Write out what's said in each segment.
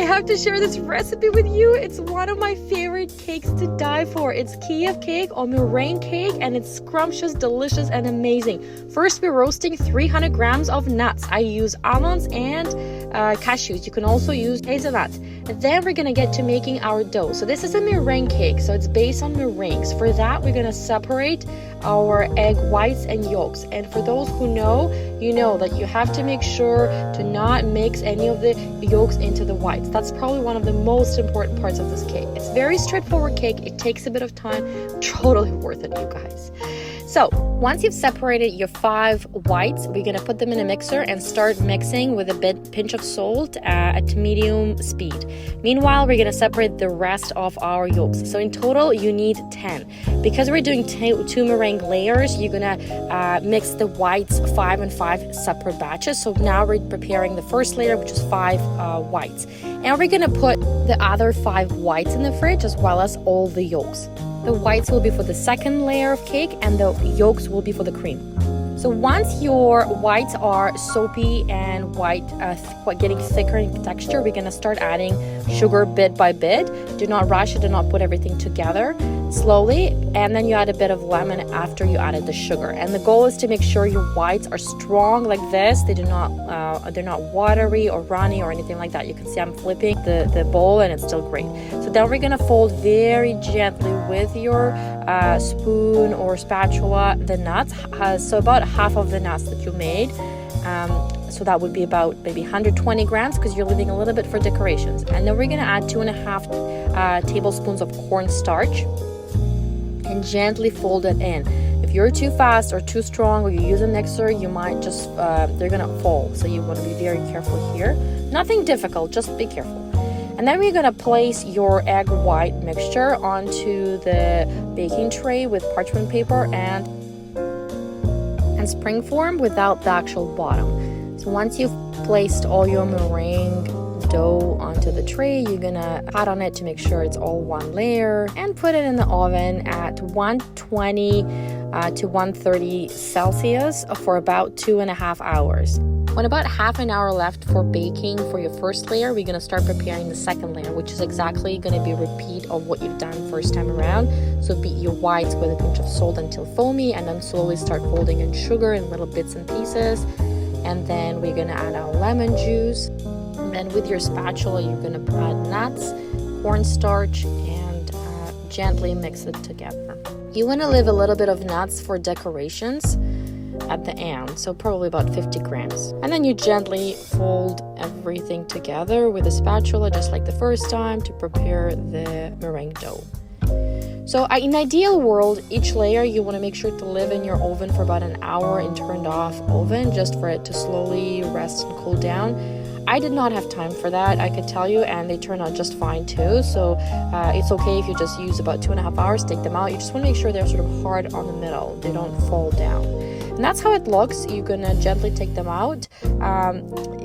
have to share this recipe with you. It's one of my favorite cakes to die for. It's Kiev cake or meringue cake, and it's scrumptious, delicious, and amazing. First, we're roasting 300 grams of nuts. I use almonds and cashews. You can also use hazelnuts. And then we're gonna get to making our dough. So this is a meringue cake, so it's based on meringues. For that, we're gonna separate our egg whites and yolks. And for those who know, you know that you have to make sure to not mix any of the yolks into the whites. That's probably one of the most important parts of this cake. It's very straightforward cake. It takes a bit of time. Totally worth it, you guys. So once you've separated your 5 whites, we're gonna put them in a mixer and start mixing with a pinch of salt at medium speed. Meanwhile, we're gonna separate the rest of our yolks. So in total, you need 10. Because we're doing 2 meringue layers, you're gonna mix the whites 5 and 5 separate batches. So now we're preparing the first layer, which is 5 whites. And we're gonna put the other 5 whites in the fridge as well as all the yolks. The whites will be for the second layer of cake and the yolks will be for the cream. So once your whites are soapy and white, getting thicker in texture, we're gonna start adding sugar bit by bit. Do not rush it, do not put everything together. Slowly, and then you add a bit of lemon after you added the sugar. And the goal is to make sure your whites are strong like this. They're not watery or runny or anything like that. You can see I'm flipping the bowl and it's still great. So then we're gonna fold very gently with your spoon or spatula the nuts. So about half of the nuts that you made. So that would be about maybe 120 grams because you're leaving a little bit for decorations. And then we're gonna add 2.5 tablespoons of cornstarch and gently fold it in. If you're too fast or too strong or you use a mixer, you might just, they're gonna fall. So you wanna be very careful here. Nothing difficult, just be careful. And then we're gonna place your egg white mixture onto the baking tray with parchment paper and spring form without the actual bottom. So once you've placed all your meringue dough onto the tray, you're gonna pat on it to make sure it's all one layer and put it in the oven at 120 to 130 Celsius for about 2.5 hours. When about half an hour left for baking for your first layer, we're gonna start preparing the second layer, which is exactly gonna be a repeat of what you've done first time around. So beat your whites with a pinch of salt until foamy, and then slowly start folding in sugar in little bits and pieces. And then we're gonna add our lemon juice. And then with your spatula, you're gonna add nuts, cornstarch, and gently mix it together. You wanna leave a little bit of nuts for decorations at the end, so probably about 50 grams. And then you gently fold everything together with a spatula, just like the first time, to prepare the meringue dough. So in ideal world, each layer you want to make sure to live in your oven for about an hour in turned off oven, just for it to slowly rest and cool down. I did not have time for that, I could tell you, and they turn out just fine too. So it's okay if you just use about 2.5 hours, take them out. You just want to make sure they're sort of hard on the middle, they don't fall down. And that's how it looks. You're gonna gently take them out.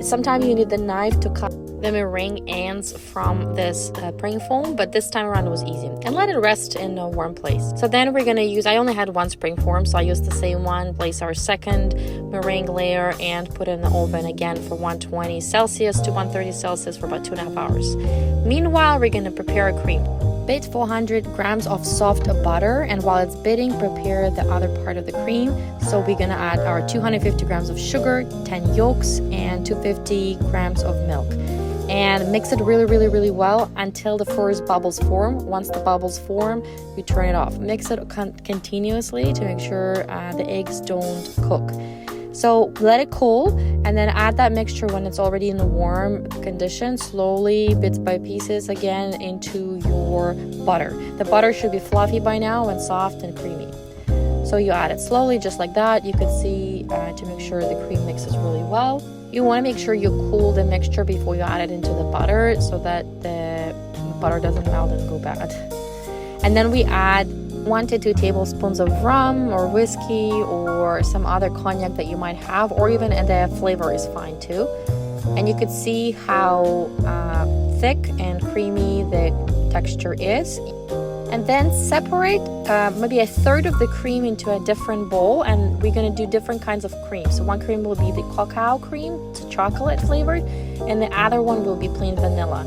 Sometimes you need the knife to cut the meringue ends from this spring foam, but this time around it was easy. And let it rest in a warm place. So then we're gonna use, I only had one spring foam, so I used the same one, place our second meringue layer and put it in the oven again for 120 Celsius to 130 Celsius for about 2.5 hours. Meanwhile, we're gonna prepare a cream. Bit 400 grams of soft butter, and while it's bidding, prepare the other part of the cream. So we're gonna add our 250 grams of sugar, 10 yolks, and 250 grams of milk. And mix it really well until the first bubbles form. Once the bubbles form, you turn it off. Mix it continuously to make sure the eggs don't cook. So let it cool and then add that mixture when it's already in a warm condition, slowly, bits by pieces, again into your butter. The butter should be fluffy by now and soft and creamy. So you add it slowly, just like that. You can see to make sure the cream mixes really well. You want to make sure you cool the mixture before you add it into the butter so that the butter doesn't melt and go bad. And then we add 1 to 2 tablespoons of rum or whiskey or some other cognac that you might have, or even the flavor is fine too. And you could see how thick and creamy the texture is. And then separate maybe a third of the cream into a different bowl, and we're going to do different kinds of cream. So one cream will be the cacao cream, it's chocolate flavored, and the other one will be plain vanilla.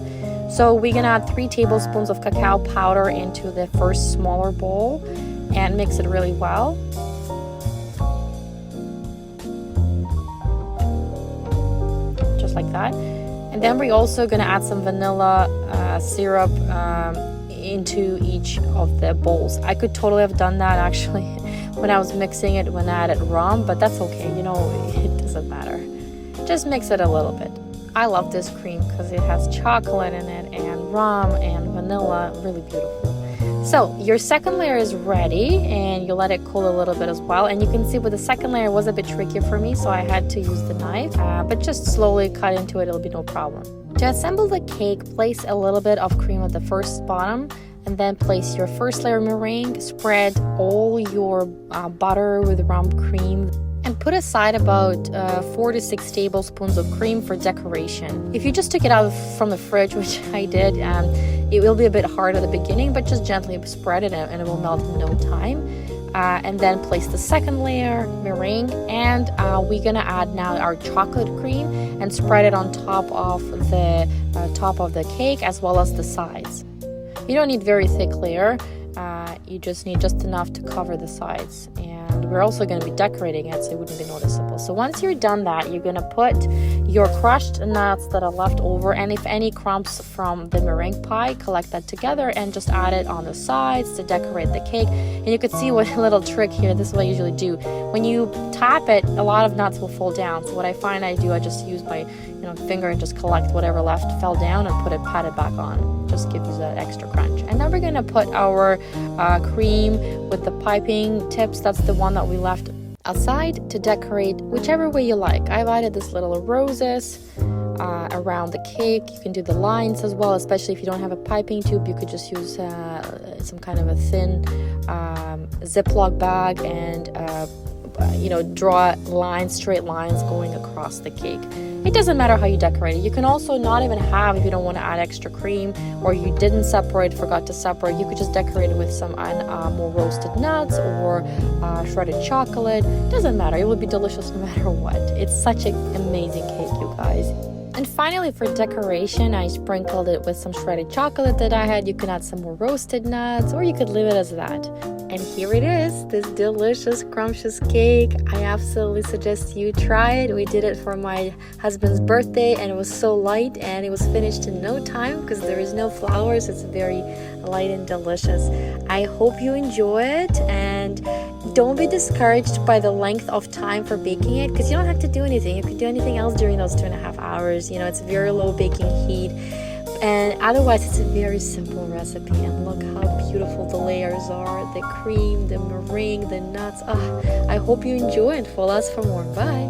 So we're gonna add 3 tablespoons of cacao powder into the first smaller bowl and mix it really well. Just like that. And then we're also gonna add some vanilla syrup into each of the bowls. I could totally have done that actually when I was mixing it when I added rum, but that's okay, you know, it doesn't matter. Just mix it a little bit. I love this cream because it has chocolate in it and rum and vanilla, really beautiful. So your second layer is ready, and you let it cool a little bit as well. And you can see with the second layer it was a bit trickier for me, so I had to use the knife, but just slowly cut into it, it'll be no problem. To assemble the cake, place a little bit of cream at the first bottom, and then place your first layer meringue, spread all your butter with rum cream, and put aside about 4 to 6 tablespoons of cream for decoration. If you just took it out from the fridge, which I did, it will be a bit hard at the beginning, but just gently spread it and it will melt in no time. And then place the second layer meringue, and we're gonna add now our chocolate cream and spread it on top of the cake as well as the sides. You don't need very thick layer, you just need just enough to cover the sides. And we're also going to be decorating it so it wouldn't be noticeable. So once you're done that, you're going to put your crushed nuts that are left over, and if any crumbs from the meringue pie, collect that together and just add it on the sides to decorate the cake. And you could see what a little trick here, this is what I usually do. When you tap it, a lot of nuts will fall down. So what I find I do, I just use my finger and just collect whatever left fell down and pat it back on. Just gives you that extra crunch. And then we're going to put our cream with the piping tips. That's the one that we left aside to decorate whichever way you like. I've added this little roses around the cake. You can do the lines as well, especially if you don't have a piping tube. You could just use some kind of a thin Ziploc bag and draw lines, straight lines going across the cake. It doesn't matter how you decorate it. You can also not even have, if you don't want to add extra cream or you didn't forgot to separate, you could just decorate it with some more roasted nuts or shredded chocolate. Doesn't matter. It will be delicious no matter what. It's such an amazing cake, you guys. And finally, for decoration, I sprinkled it with some shredded chocolate that I had. You can add some more roasted nuts, or you could leave it as that. And here it is, this delicious, scrumptious cake. I absolutely suggest you try it. We did it for my husband's birthday, and it was so light, and it was finished in no time because there is no flowers. It's very light and delicious. I hope you enjoy it, and don't be discouraged by the length of time for baking it, because you don't have to do anything. You can do anything else during those 2.5 hours. It's very low baking heat, and otherwise it's a very simple recipe. And look how beautiful the layers are, the cream, the meringue, the nuts. I hope you enjoy it. Follow us for more. Bye.